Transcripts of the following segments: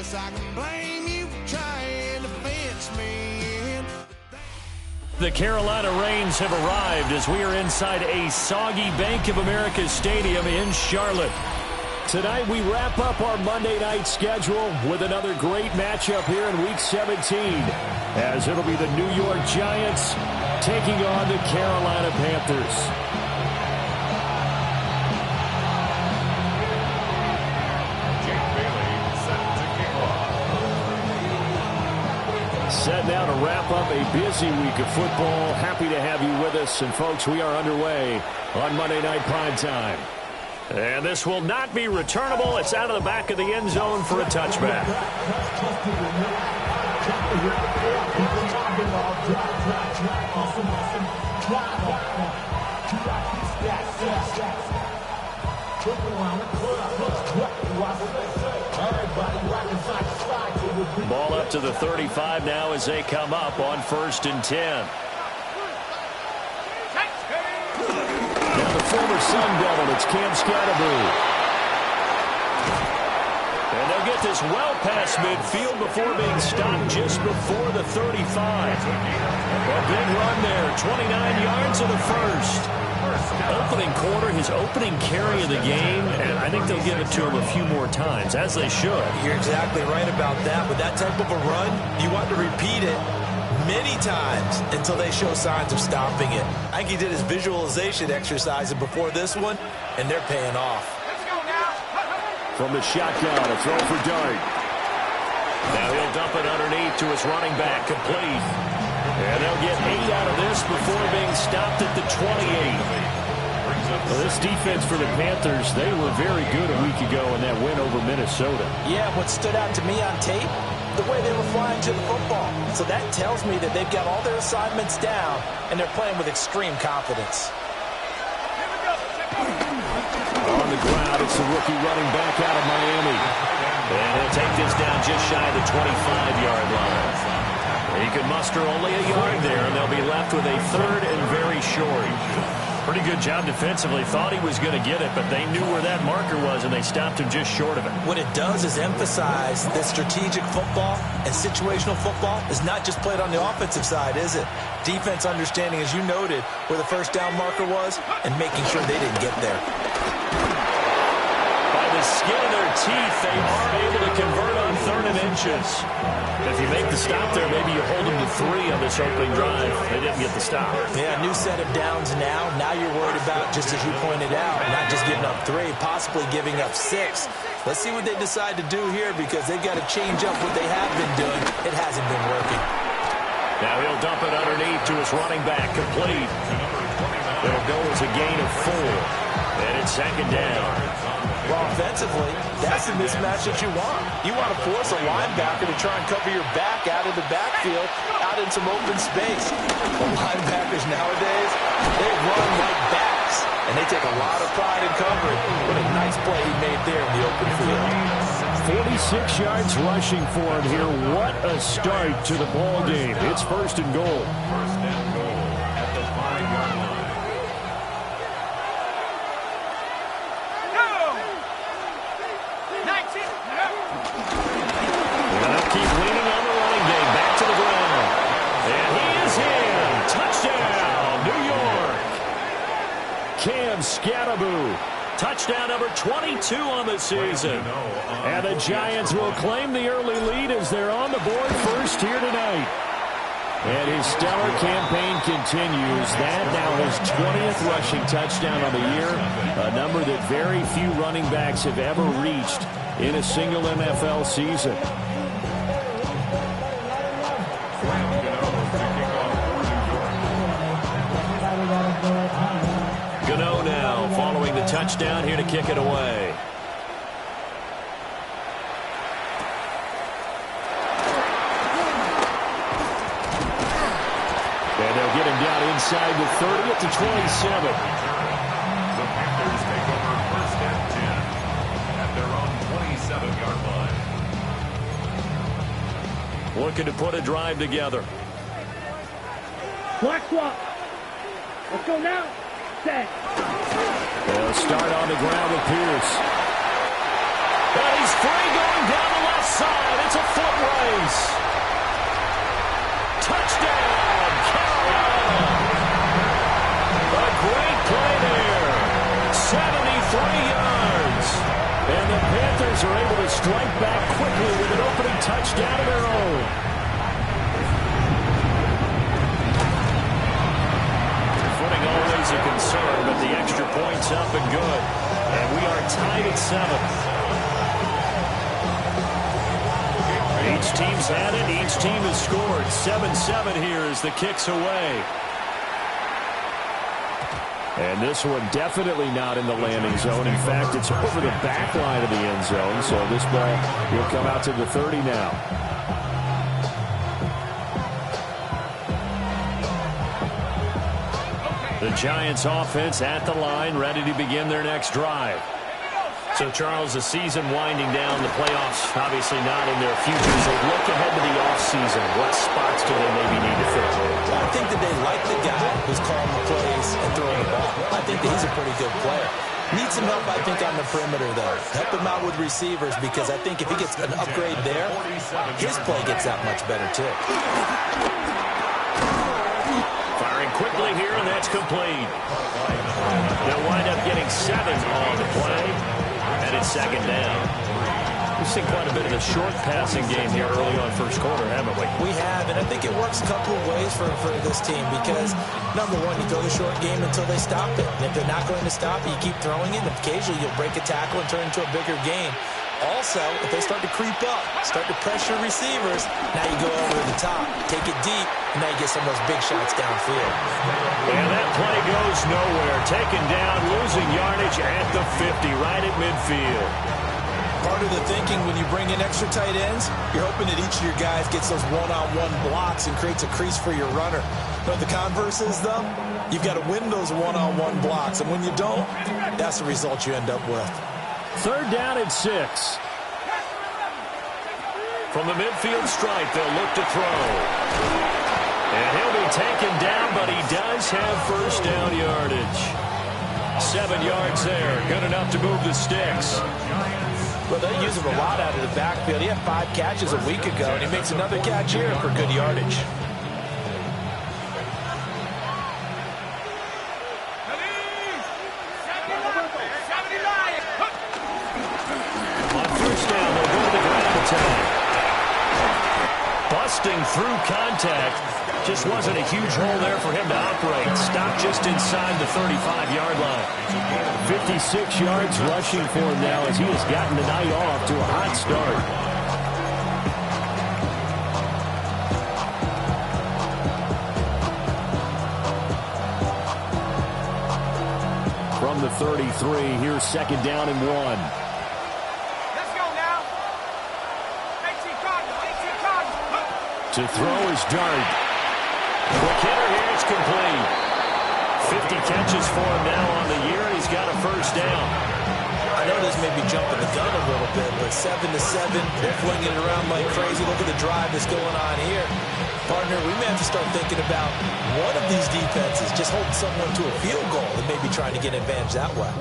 guess I can blame you for trying to fence me in. The Carolina Rains have arrived as we are inside a soggy Bank of America Stadium in Charlotte. Tonight we wrap up our Monday night schedule with another great matchup here in Week 17, as it'll be the New York Giants taking on the Carolina Panthers. Set now to wrap up a busy week of football. Happy to have you with us. And, folks, we are underway on Monday Night Primetime. And this will not be returnable. It's out of the back of the end zone for a touchback. Ball up to the 35 now as they come up on 1st and 10. Now the former Sun Devil, it's Cam Skattebo. And they'll get this well past midfield before being stopped just before the 35. A big run there, 29 yards of the first. Opening quarter, his opening carry of the game, and I think they'll give it to him a few more times, as they should. You're exactly right about that. With that type of a run, you want to repeat it many times until they show signs of stopping it. I think he did his visualization exercises before this one, and they're paying off. From the shotgun, a throw for Dart. Now he'll dump it underneath to his running back, complete. And they'll get 8 out of this before being stopped at the 28. Well, this defense for the Panthers, they were very good a week ago in that win over Minnesota. Yeah, what stood out to me on tape, the way they were flying to the football. So that tells me that they've got all their assignments down, and they're playing with extreme confidence. On the ground, it's the rookie running back out of Miami. And he'll take this down just shy of the 25-yard line. He could muster only a yard there, and they'll be left with a 3rd and very short. Pretty good job defensively. Thought he was going to get it, but they knew where that marker was, and they stopped him just short of it. What it does is emphasize that strategic football and situational football is not just played on the offensive side, is it? Defense understanding, as you noted, where the first down marker was and making sure they didn't get there. By the skin of their teeth, they are able to convert on 3rd and inches. If you make the stop there, maybe you hold them to 3 on this opening drive. They didn't get the stop. Yeah, new set of downs now. Now you're worried about, just as you pointed out, not just giving up 3, possibly giving up 6. Let's see what they decide to do here, because they've got to change up what they have been doing. It hasn't been working. Now he'll dump it underneath to his running back, complete. It'll go as a gain of 4. And it's 2nd down. Well, offensively, that's the mismatch that you want. You want to force a linebacker to try and cover your back out of the backfield, out in some open space. The linebackers nowadays, they run like backs, and they take a lot of pride in covering. What a nice play he made there in the open field. 46 yards rushing for him here. What a start to the ball game. It's 1st and goal. At the 5-yard line. Keep leaning on the running game. Back to the ground. And he is in. Touchdown, New York. Cam Skattebo. Touchdown number 22 on the season. And the Giants will claim the early lead as they're on the board first here tonight. And his stellar campaign continues. That now his 20th rushing touchdown on the year, a number that very few running backs have ever reached in a single NFL season. Gano now following the touchdown here to kick it away. And they'll get him down inside the 30 at the 27. The Panthers take over 1st and 10 at their own 27-yard line. Looking to put a drive together. Black swap. Let's go now. Set. They'll start on the ground with Pierce. And he's free going down the left side. It's a foot race. Touchdown, Carolina. A great play there. 73 yards. And the Panthers are able to strike back quickly with an opening touchdown of their own. Footing always a concern, but the extra point's up and good. And we are tied at 7. Each team's had it. Each team has scored. 7-7 here as the kick's away. And this one definitely not in the landing zone. In fact, it's over the back line of the end zone. So this ball will come out to the 30 now. The Giants offense at the line, ready to begin their next drive. So, Charles, the season winding down, the playoffs obviously not in their futures. They look ahead to the offseason. What spots do they maybe need to fill? Well, I think that they like the guy who's calling the plays and throwing the ball. I think that he's a pretty good player. Needs some help, I think, on the perimeter, though. Help him out with receivers, because I think if he gets an upgrade there, his play gets that much better, too. Firing quickly here, and that's complete. They'll wind up getting 7 on the play. And it's second down. We've seen quite a bit of a short passing game here early on first quarter, haven't we? We have, and I think it works a couple of ways for this team because, number one, you throw the short game until they stop it. And if they're not going to stop it, you keep throwing it, and occasionally you'll break a tackle and turn it into a bigger game. Also, if they start to creep up, start to pressure receivers, now you go over the top, take it deep, and now you get some of those big shots downfield. And that play goes nowhere. Taken down, losing yardage at the 50, right at midfield. Part of the thinking when you bring in extra tight ends, you're hoping that each of your guys gets those one-on-one blocks and creates a crease for your runner. But the converse is, though, you've got to win those one-on-one blocks, and when you don't, that's the result you end up with. Third down and 6. From the midfield stripe, they'll look to throw. And he'll be taken down, but he does have first down yardage. 7 yards there. Good enough to move the sticks. Well, they use him a lot out of the backfield. He had 5 catches a week ago, and he makes another catch here for good yardage. Busting through contact. Just wasn't a huge hole there for him to operate. Stopped just inside the 35-yard line. 56 yards rushing for him now as he has gotten the night off to a hot start. From the 33, here's second down and 1. To throw is Dart. Quick hitter here, it's complete. 50 catches for him now on the year. He's got a first down. I know this may be jumping the gun a little bit, but 7-7, they're flinging it around like crazy. Look at the drive that's going on here. Partner, we may have to start thinking about one of these defenses just holding someone to a field goal and maybe trying to get an advantage that way.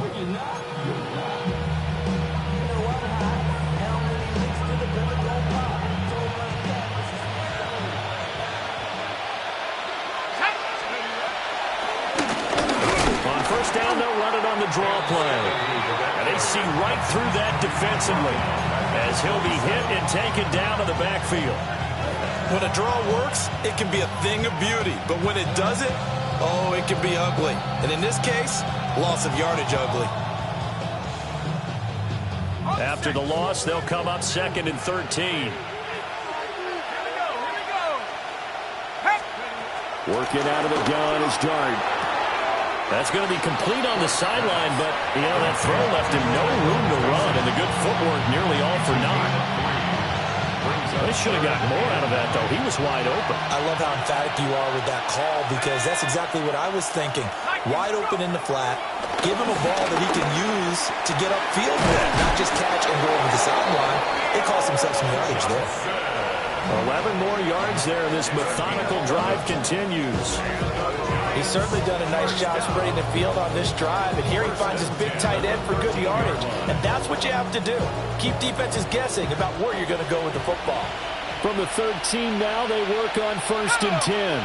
Down, they'll run it on the draw play. And they see right through that defensively as he'll be hit and taken down to the backfield. When a draw works, it can be a thing of beauty. But when it doesn't, oh, it can be ugly. And in this case, loss of yardage ugly. After the loss, they'll come up second and 13. Working out of the gun is Dart. That's going to be complete on the sideline, but, that throw left him no room to run, and the good footwork nearly all for naught. They should have gotten more out of that, though. He was wide open. I love how emphatic you are with that call because that's exactly what I was thinking. Wide open in the flat. Give him a ball that he can use to get upfield with, not just catch and go over the sideline. It cost himself some yardage there. 11 more yards there, and this methodical drive continues. He's certainly done a nice job spreading the field on this drive, and here he finds his big tight end for good yardage. And that's what you have to do. Keep defenses guessing about where you're going to go with the football. From the 13 now, they work on 1st and 10.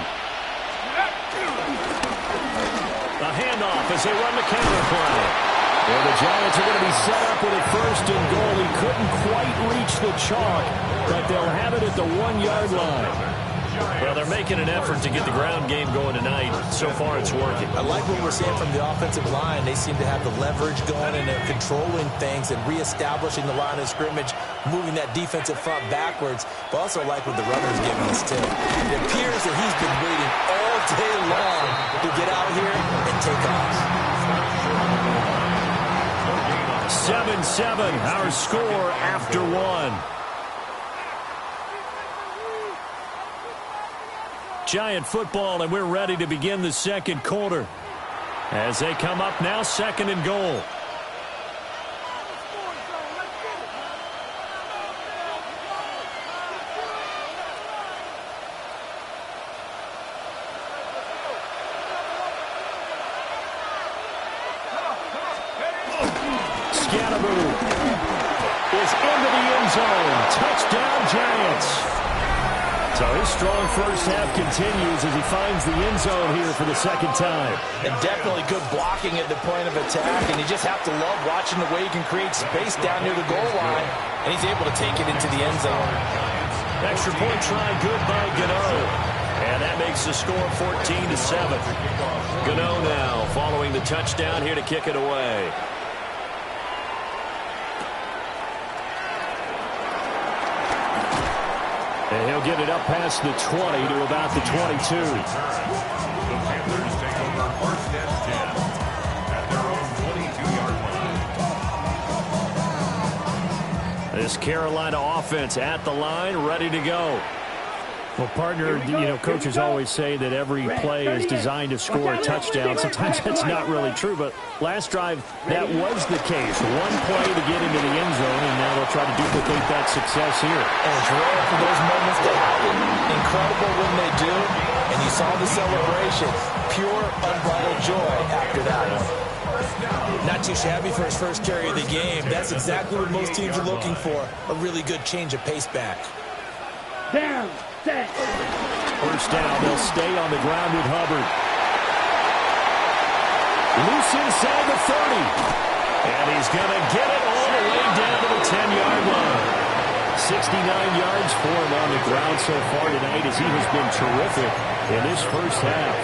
A handoff as they run the counter play. And the Giants are going to be set up with a 1st and goal. He couldn't quite reach the chalk, but they'll have it at the 1-yard line. Well, they're making an effort to get the ground game going tonight. So far, it's working. I like what we're seeing from the offensive line. They seem to have the leverage going, and they're controlling things and reestablishing the line of scrimmage, moving that defensive front backwards. But also like what the runner's giving us, too. It appears that he's been waiting all day long to get out here and take off. 7-7, our score after 1. Giant football, and we're ready to begin the second quarter. As they come up now, 2nd and goal. Scatterboo is into the end zone. Touchdown, Giants. So his strong first half continues as he finds the end zone here for the 2nd time. And definitely good blocking at the point of attack, and you just have to love watching the way he can create space down near the goal line, and he's able to take it into the end zone. Extra point try, good by Gano. And that makes the score 14-7. Gano now following the touchdown here to kick it away. And he'll get it up past the 20 to about the 22. The Panthers take over 1st and 10 at their own 22-yard line. This Carolina offense at the line, ready to go. Well, partner, coaches always say that every play is designed to score a touchdown. Sometimes that's not really true, but last drive, that was the case. One play to get into the end zone, and now they'll try to duplicate that success here. And it's rare for those moments to happen. Incredible when they do. And you saw the celebration. Pure, unbridled joy after that one. Not too shabby for his first carry of the game. That's exactly what most teams are looking for. A really good change of pace back. Down. Set. First down, they'll stay on the ground with Hubbard. Loose inside the 30. And he's going to get it all the way down to the 10-yard line. 69 yards for him on the ground so far tonight as he has been terrific in this first half.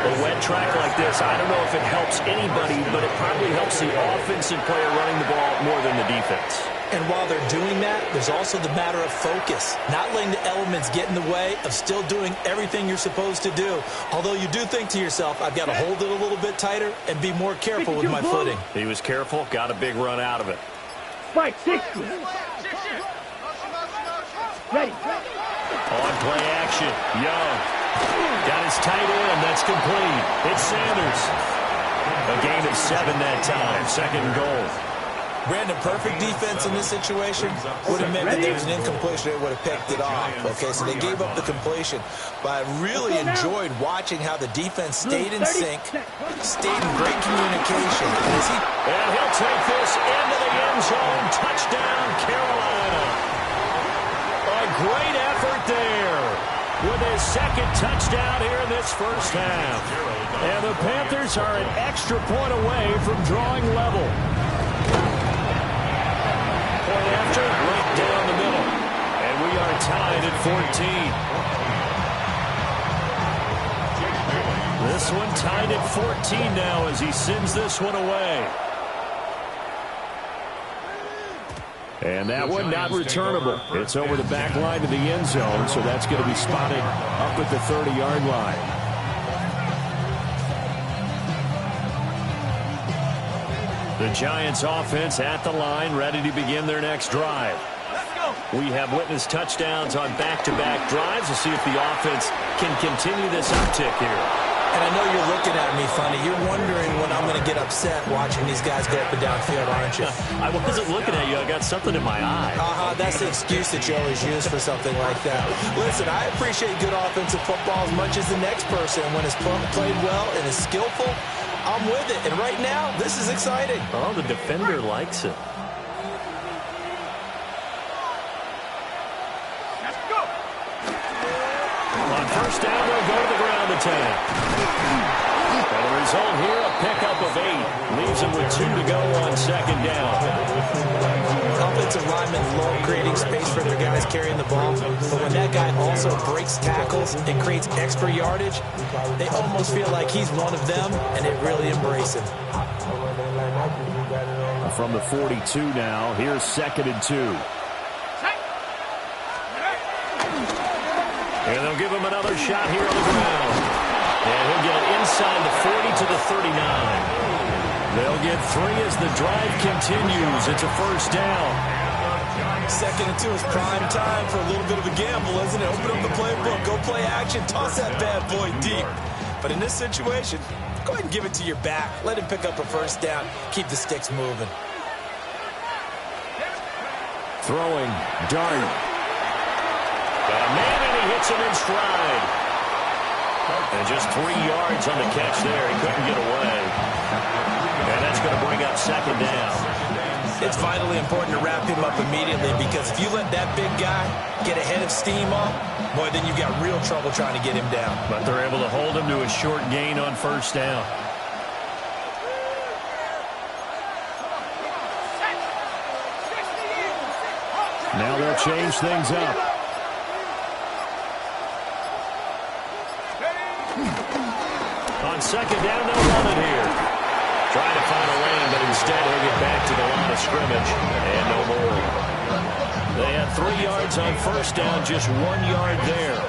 A wet track like this, I don't know if it helps anybody, but it probably helps the offensive player running the ball more than the defense. And while they're doing that, there's also the matter of focus. Not letting the elements get in the way of still doing everything you're supposed to do. Although you do think to yourself, I've got to hold it a little bit tighter and be more careful with my footing. He was careful, got a big run out of it. Spike 60. Ready. On play action, Young. Got his tight end, that's complete. It's Sanders. A gain of 7 that time, 2nd and goal. Brandon, perfect defense in this situation would have meant that there was an incompletion. They would have picked it off. Okay, so they gave up the completion. But I really enjoyed watching how the defense stayed in sync, stayed in great communication. And he'll take this into the end zone. Touchdown, Carolina. A great effort there with his 2nd touchdown here in this first half. And the Panthers are an extra point away from drawing level. Point after, right down the middle. And we are tied at 14. This one tied at 14 now as he sends this one away. And that one not returnable. It's over the back line of the end zone, so that's going to be spotted up at the 30-yard line. The Giants offense at the line, ready to begin their next drive. We have witnessed touchdowns on back-to-back drives. We'll see if the offense can continue this uptick here. And I know you're looking at me funny. You're wondering when I'm going to get upset watching these guys go up and down field, aren't you? I wasn't looking at you. I got something in my eye. That's the excuse that you always use for something like that. Listen, I appreciate good offensive football as much as the next person. When it's played well and is skillful, I'm with it. And right now, this is exciting. Oh, the defender likes it. On first down, they'll go to the ground attack. And the result here, a pickup of 8. Leaves them with 2 to go on second down. Offensive linemen love creating space for their guys carrying the ball. But when that guy also breaks tackles and creates extra yardage, they almost feel like he's one of them, and they really embrace him. From the 42 now, here's 2nd and 2. And they'll give him another shot here on the ground. And he'll get it inside the 40 to the 39. They'll get 3 as the drive continues. It's a first down. 2nd and 2 is prime time for a little bit of a gamble, isn't it? Open up the playbook, go play action, toss that bad boy deep. But in this situation, go ahead and give it to your back. Let him pick up a first down. Keep the sticks moving. Throwing, Dart. Got a man, and he hits him in stride. And just 3 yards on the catch there. He couldn't get away. And that's going to bring up second down. It's vitally important to wrap him up immediately, because if you let that big guy get a head of steam up, boy, then you've got real trouble trying to get him down. But they're able to hold him to a short gain on first down. Now they'll change things up. On second down, they'll run it here. Trying to find a lane, but instead he'll get back to the line of scrimmage. And no more. They had 3 yards on first down, just 1 yard there.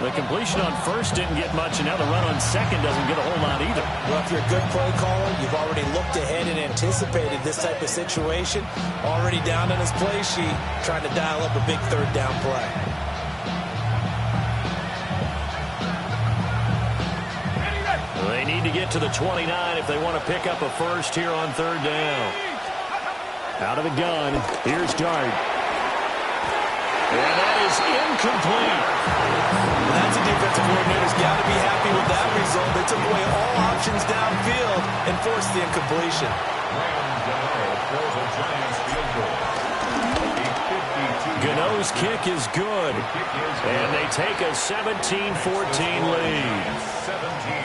The completion on first didn't get much, and now the run on second doesn't get a whole lot either. Well, if you're a good play caller, you've already looked ahead and anticipated this type of situation. Already down on his play sheet, trying to dial up a big third down play. They need to get to the 29 if they want to pick up a first here on third down. Out of the gun, here's Dart. And that is incomplete. That's a defensive coordinator's got to be happy with that result. They took away all options downfield and forced the incompletion. Gano's kick is good. And they take a 17-14 lead.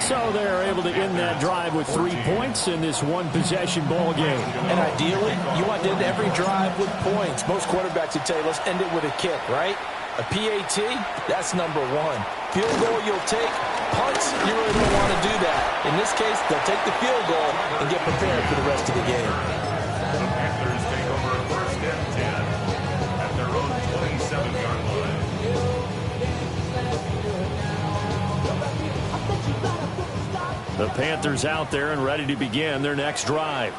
So they're able to end that drive with 3 points in this one-possession ball game. And ideally, you want to end every drive with points. Most quarterbacks would tell you, let's end it with a kick, right? A PAT, that's number 1. Field goal you'll take. Punts, you really don't want to do that. In this case, they'll take the field goal and get prepared for the rest of the game. The Panthers take over first and 10 at their own 27-yard line. The Panthers out there and ready to begin their next drive.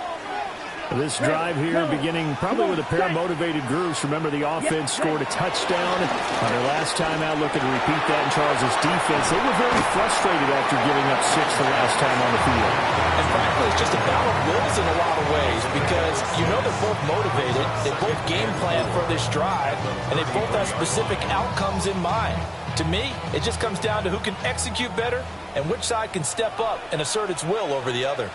This drive here beginning probably with a pair of motivated groups. Remember, the offense scored a touchdown on their last time out. Looking to repeat that in Charles' defense. They were very frustrated after giving up 6 the last time on the field. And frankly, it's just a battle of wills in a lot of ways, because you know they're both motivated. They both game plan for this drive, and they both have specific outcomes in mind. To me, it just comes down to who can execute better and which side can step up and assert its will over the other.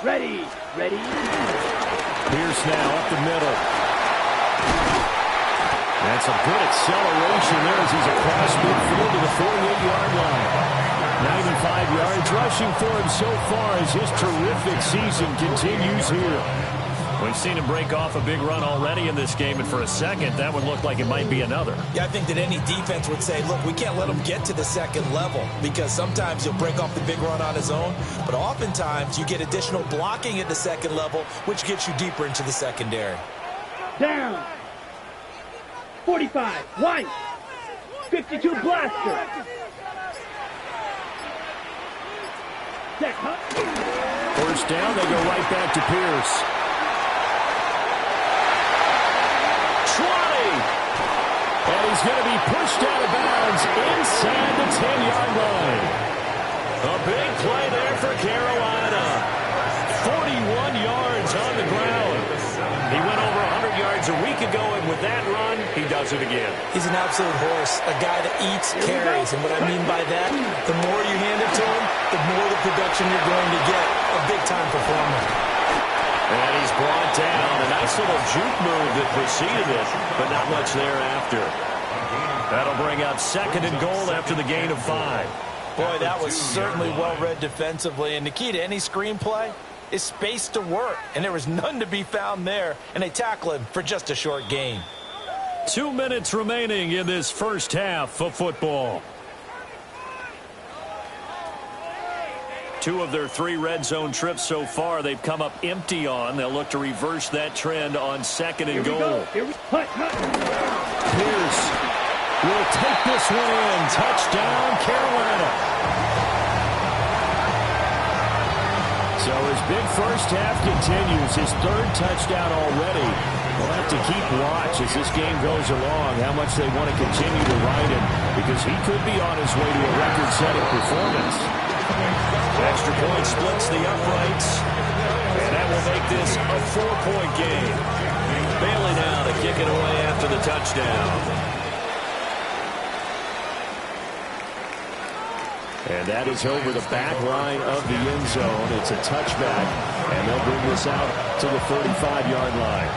Ready, ready. Pierce now up the middle. That's a good acceleration there as he's across midfield to the 48-yard line. 95 yards rushing for him so far as his terrific season continues here. We've seen him break off a big run already in this game, and for a second, that one looked like it might be another. Yeah, I think that any defense would say, look, we can't let him get to the second level, because sometimes he'll break off the big run on his own, but oftentimes you get additional blocking at the second level, which gets you deeper into the secondary. Down. 45, white. 52 blaster. Check, huh? First down, they go right back to Pierce. 20. And he's going to be pushed out of bounds inside the 10-yard line. A big play there for Carolina. 41 yards on the ground. He went over 100 yards a week ago, and with that run, he does it again. He's an absolute horse, a guy that eats carries. And what I mean by that, the more you hand it to him, the more the production you're going to get. A big-time performer. And he's brought down. A nice little juke move that preceded it, but not much thereafter. That'll bring up 2nd and goal after the gain of 5. Boy, that was certainly well-read defensively. And the key to any screenplay is space to work. And there was none to be found there. And they tackle him for just a short gain. 2 minutes remaining in this first half of football. 2 of their 3 red zone trips so far, they've come up empty on. They'll look to reverse that trend on 2nd and goal. Pierce will take this one in. Touchdown, Carolina. So his big first half continues. His 3rd touchdown already. We'll have to keep watch as this game goes along, how much they want to continue to ride him, because he could be on his way to a record-setting performance. Extra point splits the uprights, and that will make this a 4-point game. Bailey now to kick it away after the touchdown. And that is over the back line of the end zone. It's a touchback, and they'll bring this out to the 35-yard line.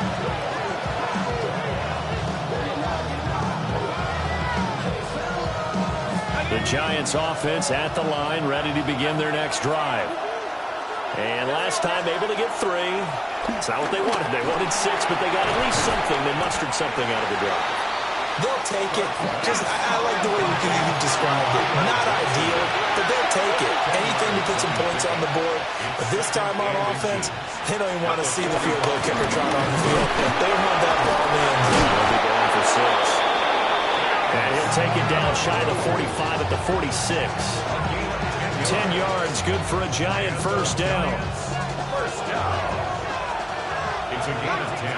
The Giants offense at the line, ready to begin their next drive. And last time able to get 3. It's not what they wanted. They wanted 6, but they got at least something. They mustered something out of the drive. They'll take it. I like the way you've described it. Not ideal, but they'll take it. Anything to put some points on the board. But this time on offense, they don't even want to see the field goal kicker trot on the field. They don't want that ball in the end zone. They'll be going for 6. And he'll take it down shy of the 45 at the 46. 10 yards, good for a Giant first down. First down. It's a gain of 10.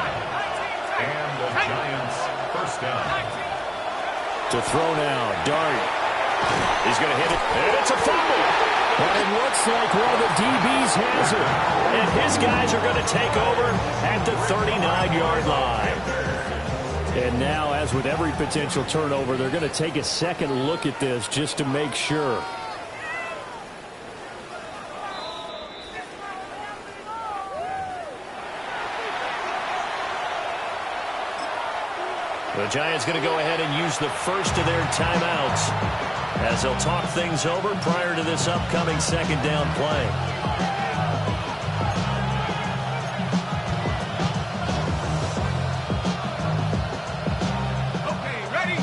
And the Giants first down. To throw now, Dart. He's going to hit it, and it's a fumble. But it looks like one of the DBs has it. And his guys are going to take over at the 39-yard line. And now, as with every potential turnover, they're going to take a second look at this just to make sure. The Giants going to go ahead and use the first of their timeouts as they'll talk things over prior to this upcoming 2nd down play. Okay, ready?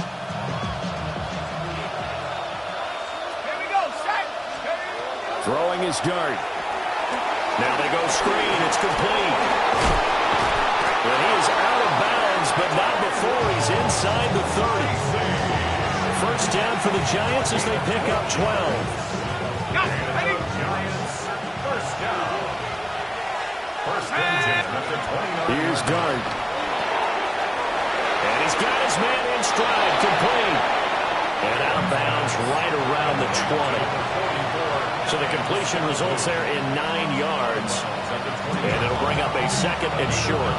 Here we go, set. Throwing his Dart. Now they go screen. It's complete. And he is out of bounds, but not before he's inside the 30. First down for the Giants as they pick up 12. Got it, ready? Giants first down. First and 10 at the 29. Here's Dart. And he's got his man in stride, complete. And out of bounds right around the 20. So the completion results there in 9 yards. And it'll bring up a 2nd and short.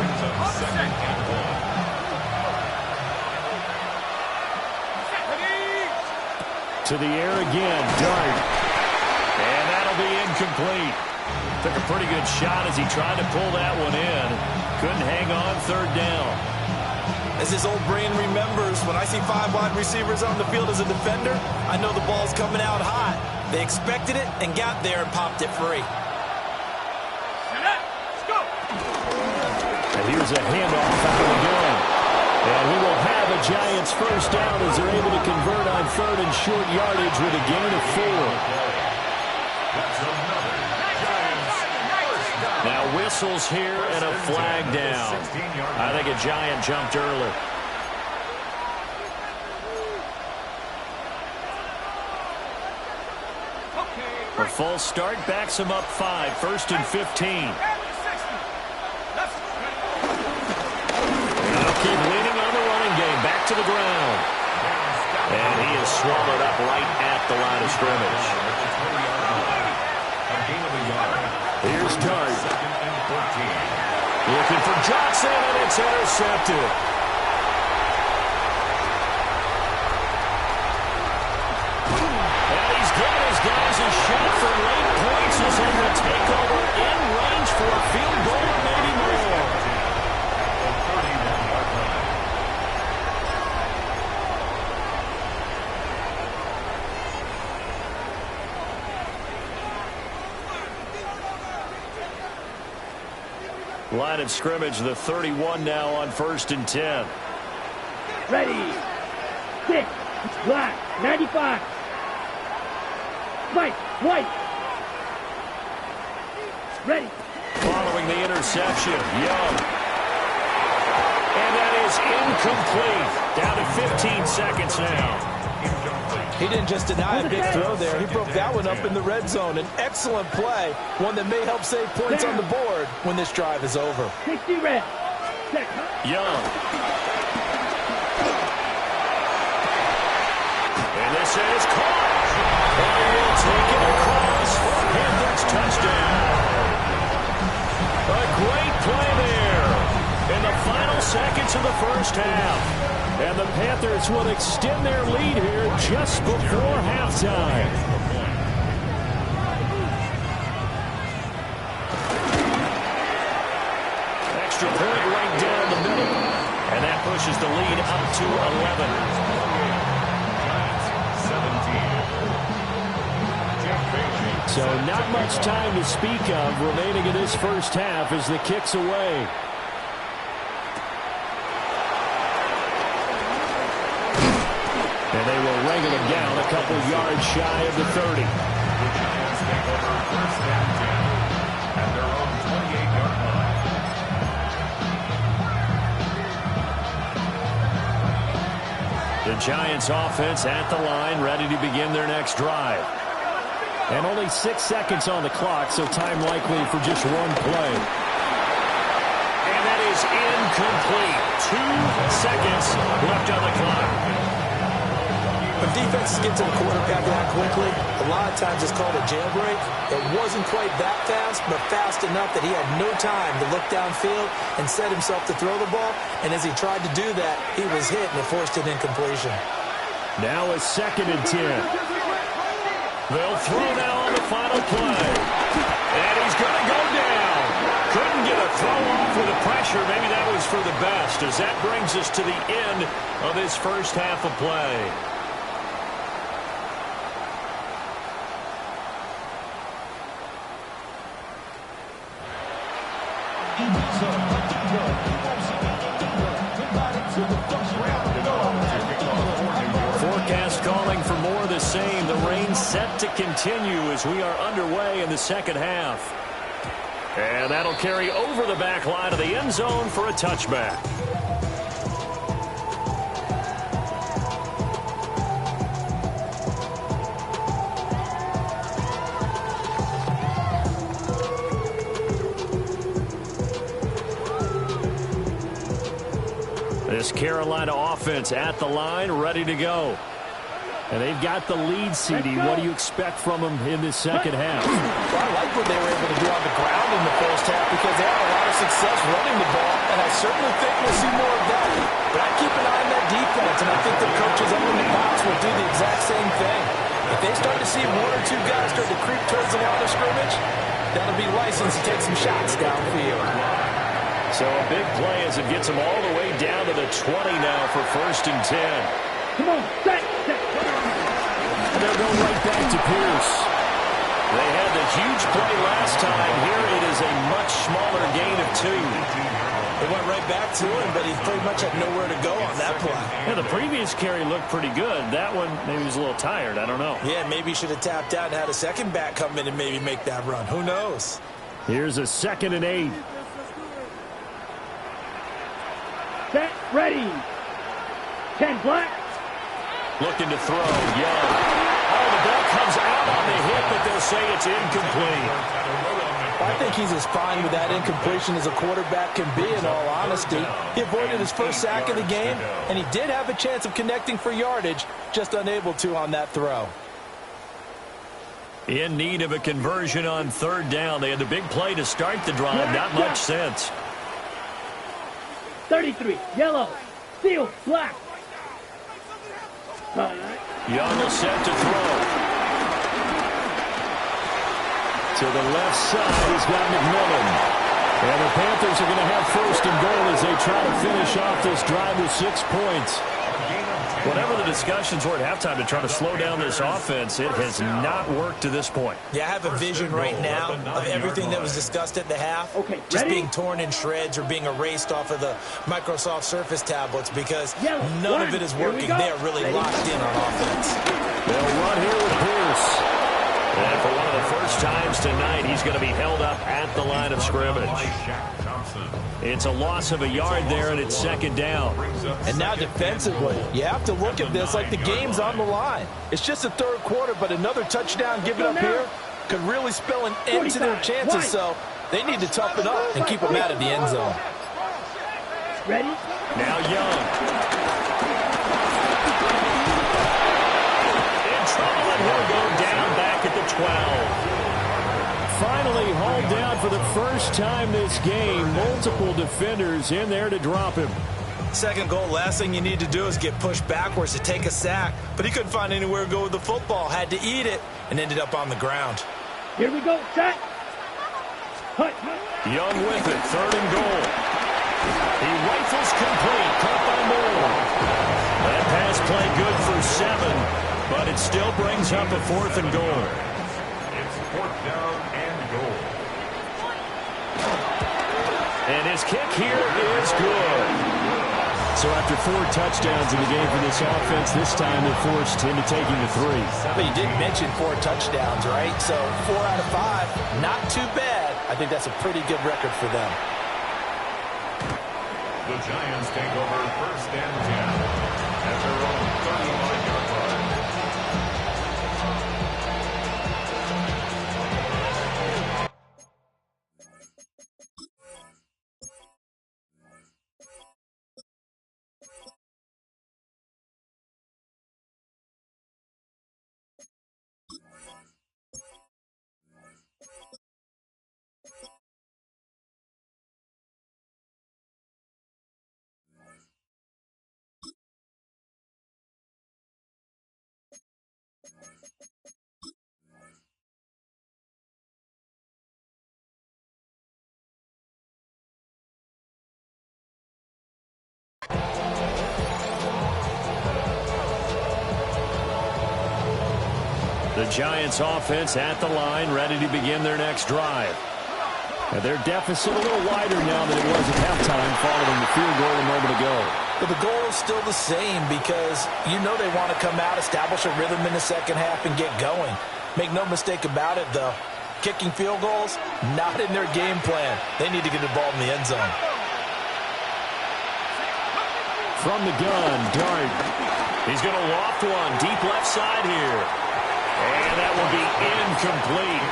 Brings up 2nd and goal. To the air again, Dart. And that'll be incomplete. Took a pretty good shot as he tried to pull that one in. Couldn't hang on 3rd down. As his old brain remembers, when I see 5 wide receivers on the field as a defender, I know the ball's coming out hot. They expected it and got there and popped it free. Let's go. And here's a handoff out of the gun. And we will have a Giants first down as they're able to convert on 3rd and short yardage with a gain of 4. That's another Giants first down. Now whistles here and a flag down. I think a Giant jumped early. A false start backs him up 5, 1st and 15. Keep leaning on the running game. Back to the ground. And he is swallowed up right at the line of scrimmage. A gain of a yard. Here's Dart. Second and 14. Looking for Johnson, and it's intercepted. And he's given his guys a shot for late points as they will take over in range for a field goal or maybe more. 31-yard line. Line of scrimmage, the 31 now on 1st and 10. Ready. 6. Black. 95. White. Ready. Following the interception, Young. And that is incomplete. Down to 15 seconds now. He didn't just deny a big throw there. He broke that one up in the red zone. An excellent play, one that may help save points on the board when this drive is over. 60 red. Set. Young. And this is caught. And will take it across for a Panthers touchdown. A great play there in the final seconds of the first half. And the Panthers will extend their lead here just before halftime. Extra point right down the middle. And that pushes the lead up to 11. So not much time to speak of remaining in this first half as the kick's away. And they will wrangle him down a couple yards shy of the 30. The Giants take over 1st and 10 at their own 28-yard line. The Giants offense at the line, ready to begin their next drive. And only 6 seconds on the clock, so time likely for just one play. And that is incomplete. 2 seconds left on the clock. When defenses get to the quarterback that quickly, a lot of times it's called a jailbreak. It wasn't quite that fast, but fast enough that he had no time to look downfield and set himself to throw the ball. And as he tried to do that, he was hit and it forced an incompletion. Now a 2nd and 10. They'll throw now on the final play. And he's going to go down. Couldn't get a throw off with the pressure. Maybe that was for the best, as that brings us to the end of this first half of play. Forecast calling for more of the same. The rain set to continue as we are underway in the second half. And that'll carry over the back line of the end zone for a touchback. This Carolina offense at the line, ready to go. And they've got the lead, CD. What do you expect from them in this second half? Well, I like what they were able to do on the ground in the first half because they had a lot of success running the ball, and I certainly think we'll see more of that. But I keep an eye on that defense, and I think the coaches up in the box will do the exact same thing. If they start to see 1 or 2 guys start to creep towards the line of scrimmage, that'll be licensed to take some shots downfield. So a big play as it gets them all the way down to the 20 now for 1st and 10. Come on, set. They'll go right back to Pierce. They had the huge play last time. Here it is a much smaller gain of 2. They went right back to him, but he pretty much had nowhere to go on that play. Yeah, the previous carry looked pretty good. That one, maybe he was a little tired. I don't know. Yeah, maybe he should have tapped out and had a second back come in and maybe make that run. Who knows? Here's a 2nd and 8. Set. Ready. 10 black. Looking to throw. Young. Oh, the ball comes out on the hit, but they'll say it's incomplete. I think he's as fine with that incompletion as a quarterback can be, in all honesty. He avoided his first sack of the game, and he did have a chance of connecting for yardage, just unable to on that throw. In need of a conversion on third down. They had the big play to start the drive. Not much sense. 33, yellow, field, black. Young will set to throw. To the left side, he's got McMillan. And the Panthers are going to have first and goal as they try to finish off this drive with 6 points. Whatever the discussions were at halftime to try to slow down this offense, it has not worked to this point. Yeah, I have a vision right now of everything that was discussed at the half just being torn in shreds or being erased off of the Microsoft Surface tablets because none of it is working. They are really locked in on offense. They'll run here with Pierce. And for one of the first times tonight, he's going to be held up at the line of scrimmage. It's a loss of a yard there, and it's second down. And now defensively, you have to look at this like the game's on the line. It's just the third quarter, but another touchdown given up here could really spell an end to their chances, so they need to toughen up and keep them out of the end zone. Ready? Now Young. In trouble, and he'll go down back at the 12. Finally hauled down for the first time this game. Multiple defenders in there to drop him. Second goal, last thing you need to do is get pushed backwards to take a sack. But he couldn't find anywhere to go with the football. Had to eat it and ended up on the ground. Here we go, set. Young with it, third and goal. He rifles complete, caught by Moore. That pass play good for 7, but it still brings up a fourth and goal. It's fourth down and goal. And his kick here is good. So after 4 touchdowns in the game for this offense, this time they're forced into taking the 3. But you did mention 4 touchdowns, right? So 4 out of 5, not too bad. I think that's a pretty good record for them. The Giants take over first and 10 at their own 39-yard line. The Giants offense at the line, ready to begin their next drive. Now their deficit a little wider now than it was at halftime following the field goal a moment ago. But the goal is still the same because you know they want to come out, establish a rhythm in the second half, and get going. Make no mistake about it, though. Kicking field goals, not in their game plan. They need to get the ball in the end zone. From the gun, Dart. He's going to loft one deep left side here. And that will be incomplete.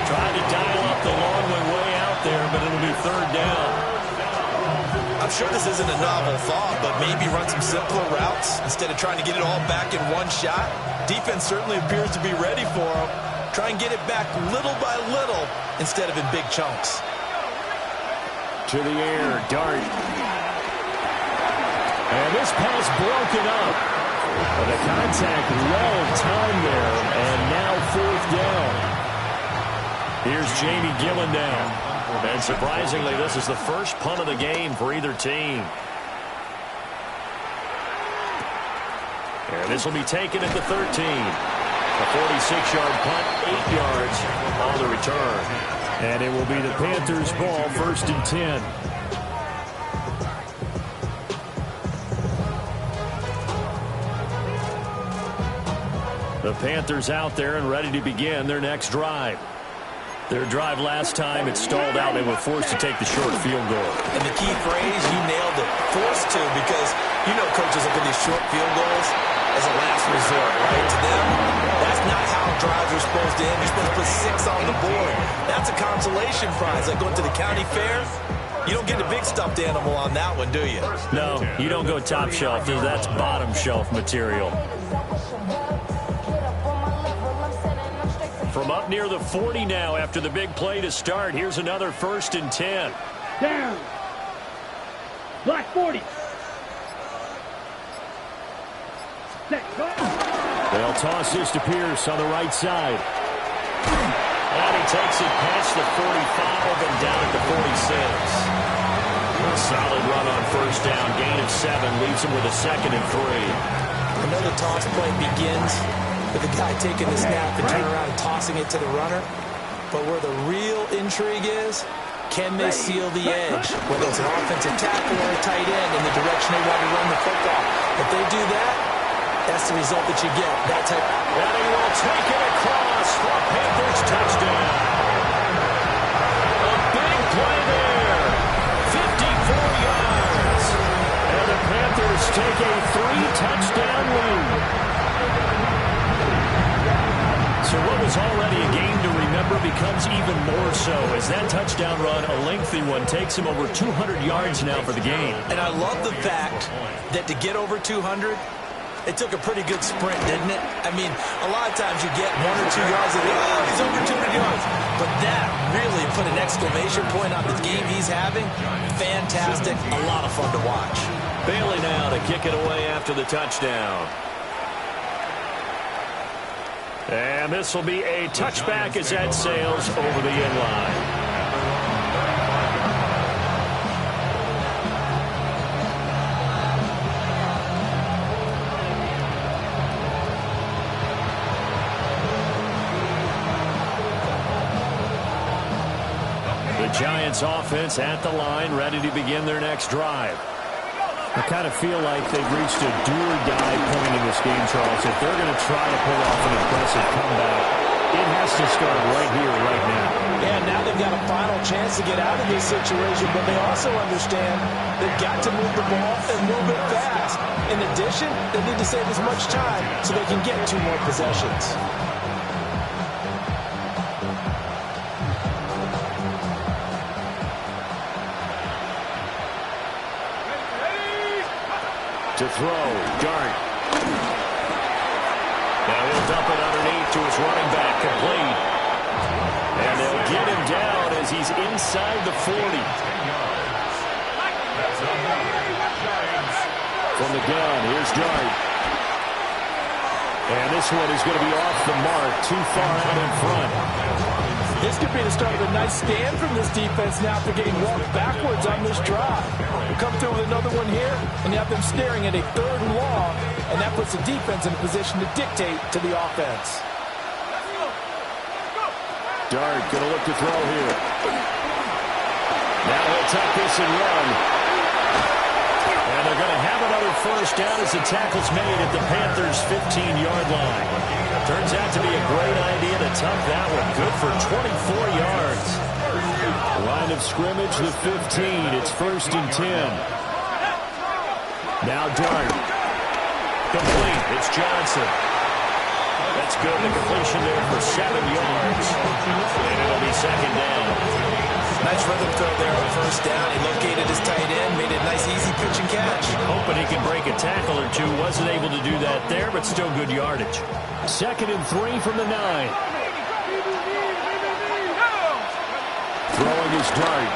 Trying to dial up the long way out there, but it'll be third down. I'm sure this isn't a novel thought, but maybe run some simpler routes instead of trying to get it all back in one shot. Defense certainly appears to be ready for them. Try and get it back little by little instead of in big chunks. To the air, Dart. And this pass broken up. Well, the contact well timed there, and now fourth down. Here's Jamie Gillendown. And surprisingly, this is the first punt of the game for either team. And this will be taken at the 13. A 46-yard punt, 8 yards on the return. And it will be the Panthers' ball, first and 10. The Panthers out there and ready to begin their next drive. Their drive last time, it stalled out. They were forced to take the short field goal. And the key phrase, you nailed it. Forced to, because you know coaches look at these those short field goals as a last resort, right? To them, that's not how drives are supposed to end. You're supposed to put 6 on the board. That's a consolation prize, like going to the county fair. You don't get a big stuffed animal on that one, do you? No, you don't go top shelf. That's bottom shelf material. From up near the 40 now after the big play to start. Here's another 1st and 10. Down. Black 40. Set. They'll toss this to Pierce on the right side. And he takes it past the 45 and down at the 46. A solid run on 1st down. Gain of 7 leaves him with a 2nd and 3. I know the toss play begins with the guy taking the snap and turning around and tossing it to the runner. But where the real intrigue is, can they seal the edge? Whether it's an offensive tackle or a tight end in the direction they want to run the football. If they do that, that's the result that you get. That type. And he will take it across for a Panthers touchdown. A big play there. 54 yards. And the Panthers take a 3-touchdown lead. So what was already a game to remember becomes even more so as that touchdown run, a lengthy one, takes him over 200 yards now for the game. And I love the fact that to get over 200, it took a pretty good sprint, didn't it? I mean, a lot of times you get 1 or 2 yards and he's over 200 yards. But that really put an exclamation point on the game he's having. Fantastic. A lot of fun to watch. Bailey now to kick it away after the touchdown. And this will be a touchback as that sails over the end line. The Giants offense at the line, ready to begin their next drive. I kind of feel like they've reached a do-or-die point in this game, Charles. If they're going to try to pull off an impressive comeback, it has to start right here, right now. Yeah, now they've got a final chance to get out of this situation, but they also understand they've got to move the ball and move it fast. In addition, they need to save as much time so they can get 2 more possessions. To throw, Dart. Now he'll dump it underneath to his running back, complete. And they'll get him down as he's inside the 40. From the gun, here's Dart. And this one is going to be off the mark, too far out in front. This could be the start of a nice stand from this defense now after getting walked backwards on this drive. We'll come through with another one here, and you have them staring at a 3rd and long, and that puts the defense in a position to dictate to the offense. Dart going to look to throw here. Now he'll tuck this and run. And they're going to have another 1st down as the tackle's made at the Panthers' 15-yard line. Turns out to be a great idea to tuck that one. Good for 24 yards. Line of scrimmage, the 15. It's 1st and 10. Now Dart. Complete. It's Johnson. That's good. The completion there for 7 yards. And it'll be 2nd down. Nice rhythm throw there on 1st down. He located his tight end, made it a nice, easy pitch and catch. Hoping he can break a tackle or two. Wasn't able to do that there, but still good yardage. 2nd and 3 from the 9. Throwing his Dart.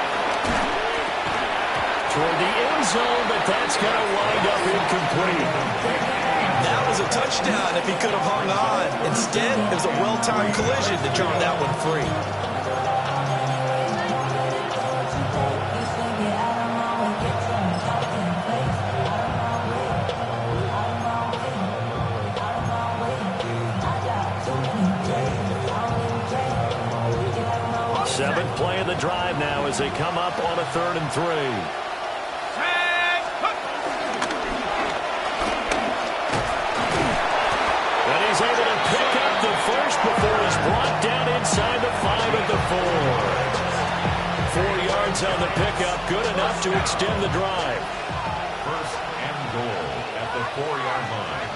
Toward the end zone, but that's going to wind up incomplete. That was a touchdown if he could have hung on. Instead, it was a well-timed collision to draw that one free. Seventh play of the drive now as they come up on a 3rd and 3. And he's able to pick up the 1st before he's brought down inside the 5 at the 4. 4 yards on the pickup, good enough to extend the drive. 1st and goal at the 4-yard line.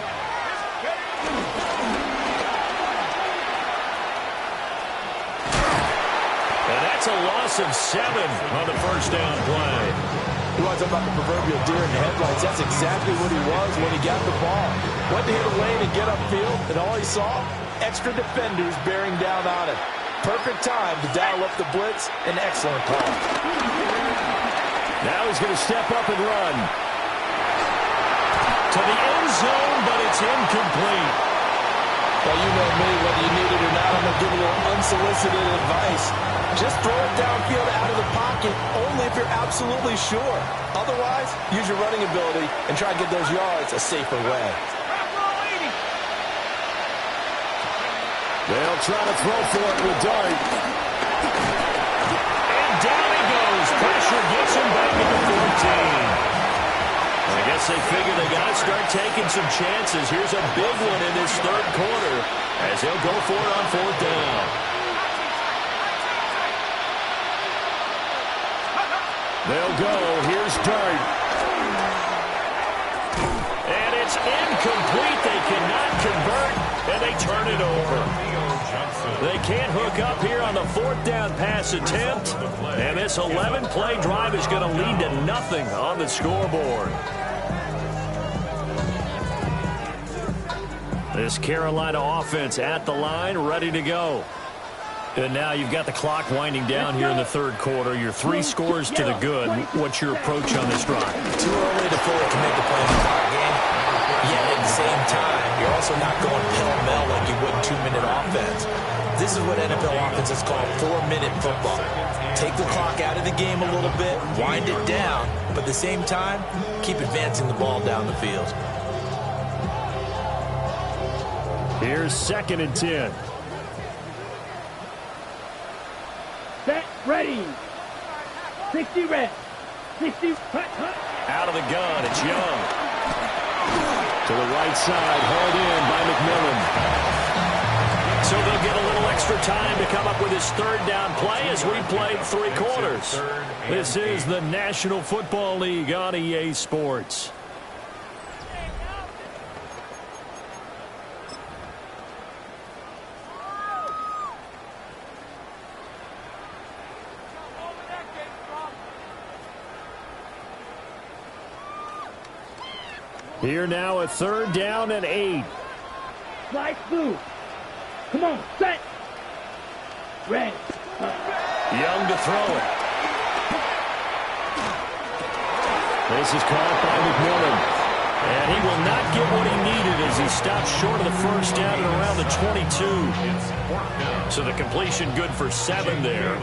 And that's a loss of 7 on the first down play. You want to talk about the proverbial deer in the headlights? That's exactly what he was when he got the ball. Went to hit a lane and get upfield, and all he saw, extra defenders bearing down on him. Perfect time to dial up the blitz. An excellent call. Now he's going to step up and run. To the end zone, but it's incomplete. Well, you know me, whether you need it or not, I'm going to give a little unsolicited advice. Just throw it downfield out of the pocket, only if you're absolutely sure. Otherwise, use your running ability and try to get those yards a safer way. They'll try to throw for it with Dart. And down he goes. Pressure gets him back at the 14. I guess they figure they got to start taking some chances. Here's a big one in this third quarter as he'll go for it on 4th down. They'll go. Here's Dart. And it's incomplete. They cannot convert, and they turn it over. They can't hook up here on the 4th down pass attempt. And this 11-play drive is going to lead to nothing on the scoreboard. This Carolina offense at the line, ready to go. And now you've got the clock winding down here in the third quarter. You're 3 scores to the good. What's your approach on this drive? Too early to fully commit to playing the clock game. Yet at the same time, you're also not going pell-mell like you would 2-minute offense. This is what NFL offenses call 4-minute football. Take the clock out of the game a little bit, wind it down, but at the same time, keep advancing the ball down the field. Here's 2nd and 10. Set, ready. 60 red. 60, hut, hut. Out of the gun, it's Young. To the right side, hauled in by McMillan. So they'll get a little extra time to come up with his 3rd down play as we played 3 quarters. This is the National Football League on EA Sports. Here now at 3rd down and 8. Slide through. Come on, set. Red. Young to throw it. This is caught by McMillan. And he will not get what he needed as he stops short of the first down at around the 22. So the completion good for 7 there.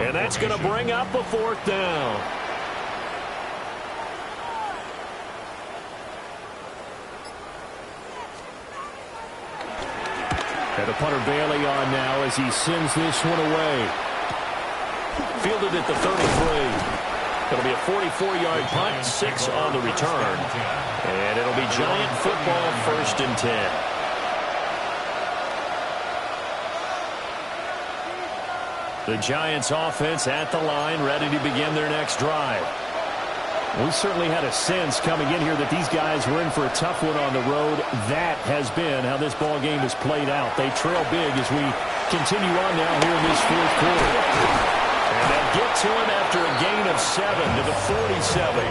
And that's going to bring up a 4th down. And the punter Bailey on now as he sends this one away. Fielded at the 33. It'll be a 44-yard punt, 6 on the return. And it'll be Giant football, 1st and 10. The Giants offense at the line, ready to begin their next drive. We certainly had a sense coming in here that these guys were in for a tough one on the road. That has been how this ball game has played out. They trail big as we continue on now here in this 4th quarter. And they'll get to him after a gain of 7 to the 47.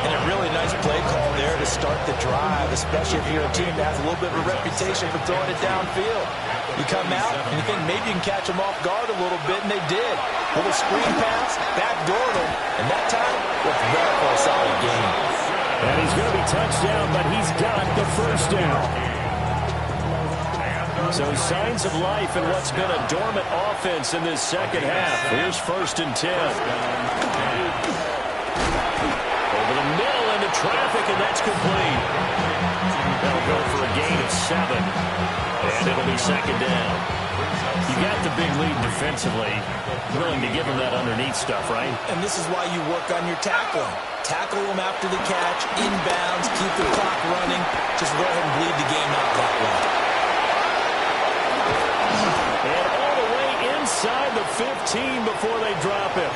And a really nice play call there to start the drive, especially if you're a team that has a little bit of a reputation for throwing it downfield. You come out and you think maybe you can catch them off guard a little bit, and they did. Little screen pass, backdoored them, and that time, looked well for a solid game. And he's going to be touchdown, but he's got the 1st down. So signs of life in what's been a dormant offense in this second half. Here's 1st and 10. Over the middle into traffic, and that's complete. They'll go for a gain of 7. And it'll be 2nd down. You got the big lead defensively. Willing to give them that underneath stuff, right? And this is why you work on your tackling. Tackle them after the catch, inbounds, keep the clock running. Just go ahead and bleed the game out that way. And all the way inside the 15 before they drop him.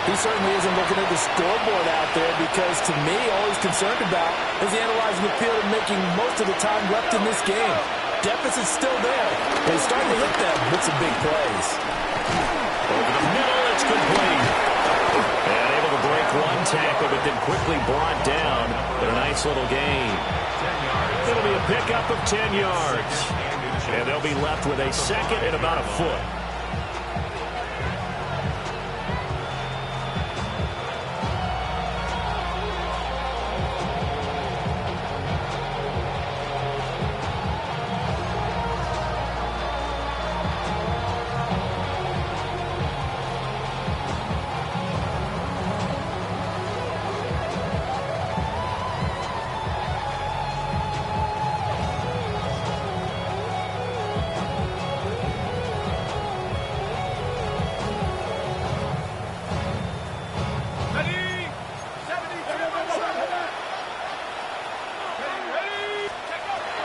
He certainly isn't looking at the scoreboard out there because, to me, all he's concerned about is analyzing the field and making most of the time left in this game. Deficit's still there, and he's starting to hit them with some big plays. Over the middle, it's complete. And able to break one tackle, but then quickly brought down in a nice little gain. It'll be a pickup of 10 yards. And they'll be left with a second and about a foot.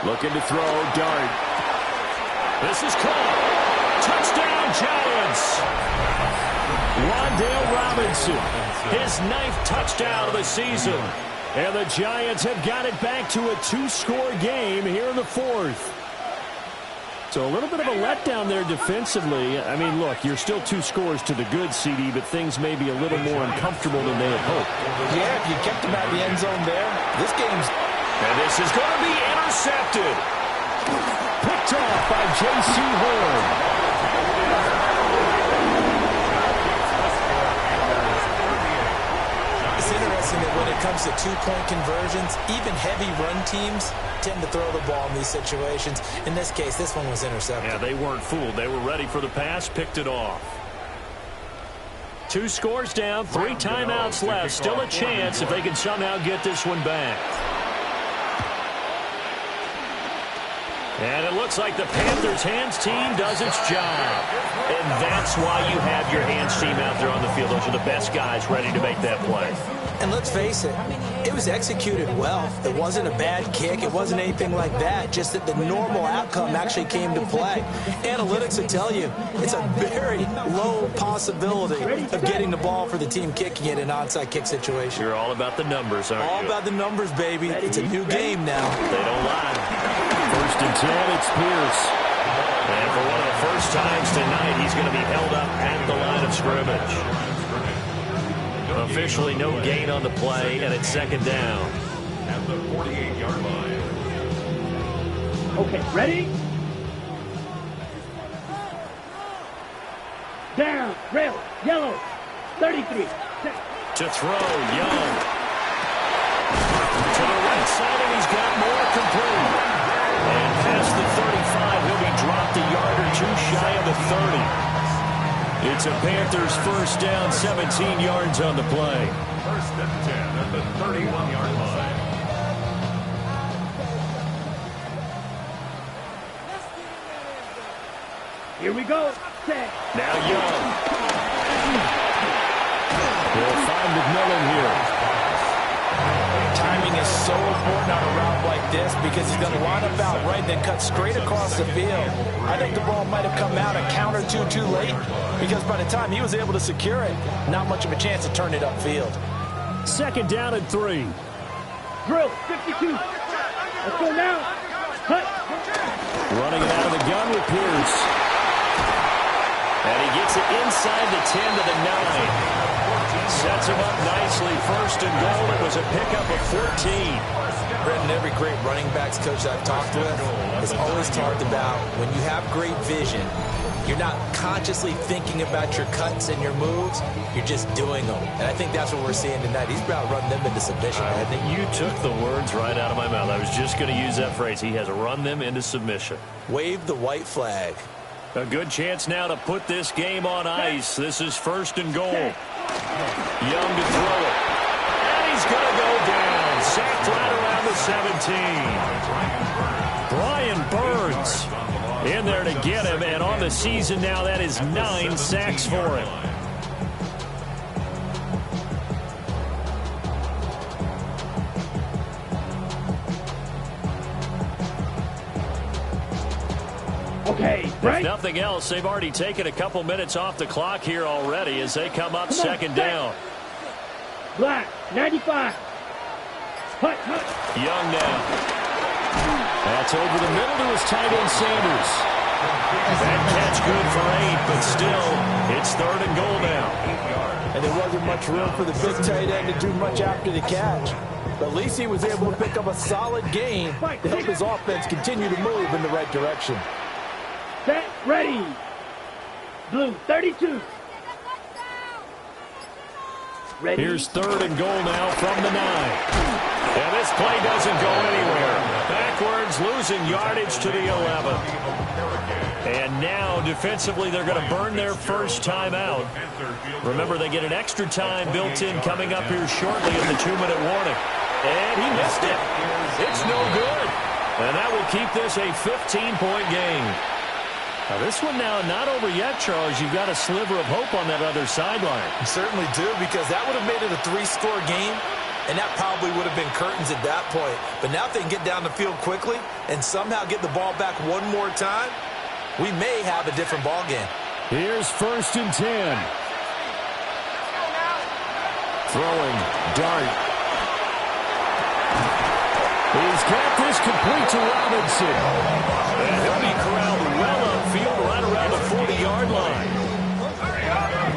Looking to throw, dart. This is caught. Touchdown, Giants. Wan'Dale Robinson, his 9th touchdown of the season. And the Giants have got it back to a 2-score game here in the 4th. So a little bit of a letdown there defensively. I mean, look, you're still 2 scores to the good, CD, but things may be a little more uncomfortable than they had hoped. Yeah, if you kept them out of the end zone there, this game's... And this is going to be intercepted. Picked off by J.C. Horn. It's interesting that when it comes to 2-point conversions, even heavy run teams tend to throw the ball in these situations. In this case, this one was intercepted. Yeah, they weren't fooled. They were ready for the pass, picked it off. 2 scores down, 3 timeouts left. Still a chance if they can somehow get this one back. And it looks like the Panthers' hands team does its job. And that's why you have your hands team out there on the field. Those are the best guys ready to make that play. And let's face it, it was executed well. It wasn't a bad kick. It wasn't anything like that. Just that the normal outcome actually came to play. Analytics will tell you it's a very low possibility of getting the ball for the team kicking it in an onside kick situation. You're all about the numbers, aren't you? All about the numbers, baby. It's a new game now. They don't lie. 1st and 10, it's Pierce. And for one of the first times tonight, he's going to be held up at the line of scrimmage. Officially no gain on the play, and it's 2nd down. At the 48-yard line. Okay, ready? Down, rail, yellow, 33. To throw, Young. To the right side, and he's got more complete. And past the 35, he'll be dropped a yard or 2 shy of the 30. It's a Panthers 1st down, 17 yards on the play. 1st and 10 at the 31-yard line. Here we go. Set. Now Young. They'll find McMillan here. Timing is so important on a route like this because he's going to line up out right and then cut straight across the field. I think the ball might have come out a count or two too late because by the time he was able to secure it, not much of a chance to turn it upfield. 2nd down and 3. Drill, 52. Let's go now. Cut. Running it out of the gun with Pierce. And he gets it inside the 10 to the 9. Sets him up nicely. 1st and goal. It was a pickup of 14. Brendan, every great running backs coach I've talked with has always talked about when you have great vision, you're not consciously thinking about your cuts and your moves. You're just doing them. And I think that's what we're seeing tonight. He's about to run them into submission. I think you took the words right out of my mouth. I was just going to use that phrase. He has run them into submission. Wave the white flag. A good chance now to put this game on ice. This is 1st and goal. Young to throw it. And he's going to go down. Sacked right around the 17. Brian Burns in there to get him. And on the season now, that is 9 sacks for him. Okay, right? If nothing else, they've already taken a couple minutes off the clock here already as they come up second down. Black, 95. Hut, hut. Young now. That's over the middle to his tight end, Sanders. That catch good for 8, but still, it's 3rd and goal now. And there wasn't much room for the big tight end to do much after the catch. But at least he was able to pick up a solid gain to help his offense continue to move in the right direction. Set, ready. Blue, 32. Ready. Here's 3rd and goal now from the 9. And this play doesn't go anywhere. Backwards, losing yardage to the 11. And now, defensively, they're going to burn their first time out. Remember, they get an extra time built in coming up here shortly in the 2-minute warning. And he missed it. It's no good. And that will keep this a 15-point game. Now, this one now not over yet, Charles. You've got a sliver of hope on that other sideline. You certainly do, because that would have made it a 3-score game, and that probably would have been curtains at that point. But now if they can get down the field quickly and somehow get the ball back one more time, we may have a different ball game. Here's 1st and 10. Throwing, Dart. He's got this complete to Robinson. And he'll be corralled well upfield right around the 40-yard line.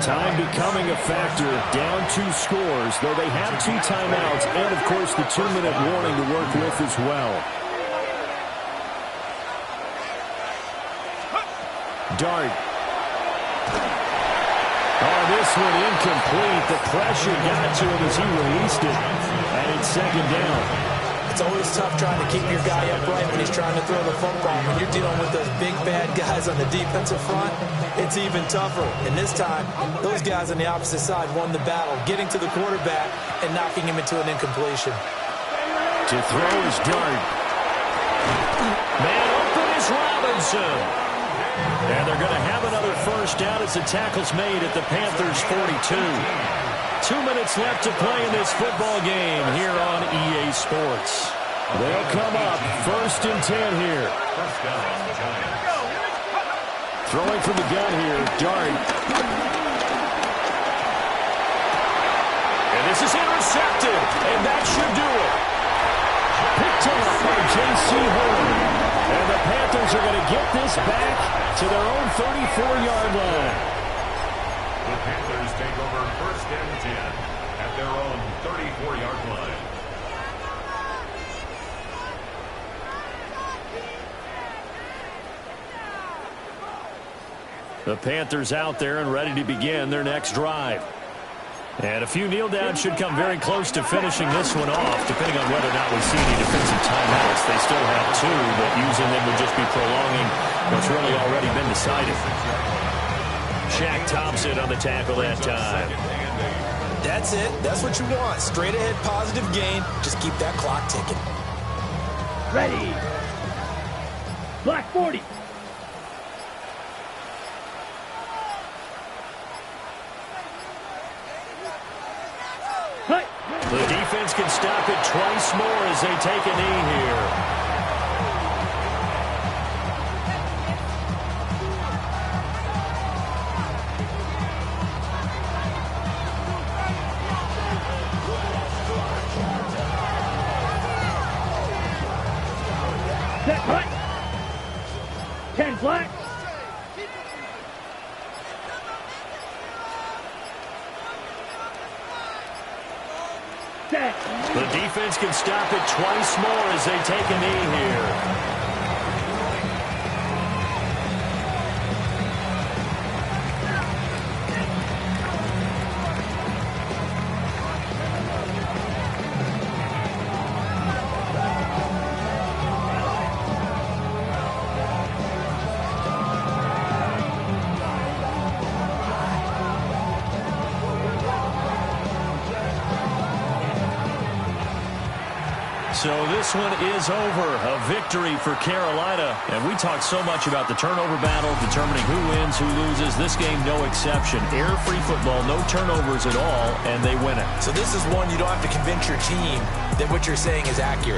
Time becoming a factor, down 2 scores, though they have 2 timeouts and, of course, the 2-minute warning to work with as well. Dart. Oh, this one incomplete. The pressure got to him as he released it. And it's 2nd down. It's always tough trying to keep your guy upright when he's trying to throw the football. When you're dealing with those big, bad guys on the defensive front, it's even tougher. And this time, those guys on the opposite side won the battle, getting to the quarterback and knocking him into an incompletion. To throw is Dart. Man open is Robinson. And they're going to have another first down as the tackle's made at the Panthers' 42. 2 minutes left to play in this football game here on EA Sports. They'll come up 1st and 10 here. Throwing from the gun here, Dart. And this is intercepted, and that should do it. Picked up by J.C. Horn. And the Panthers are going to get this back to their own 34-yard line. The Panthers take over 1st and 10 at their own 34-yard line. The Panthers out there and ready to begin their next drive. And a few kneel downs should come very close to finishing this one off, depending on whether or not we see any defensive timeouts. They still have 2, but using them would just be prolonging what's really already been decided. Shaq Thompson on the tackle that time. That's it. That's what you want. Straight ahead, positive gain. Just keep that clock ticking. Ready. Black 40. Hut. The defense can stop it twice more as they take a knee here. Set, hut. 10 black. Set. The defense can stop it twice more as they take a knee here. So this one is over. A victory for Carolina. And we talked so much about the turnover battle, determining who wins, who loses. This game, no exception. Error-free football, no turnovers at all, and they win it. So this is one you don't have to convince your team that what you're saying is accurate.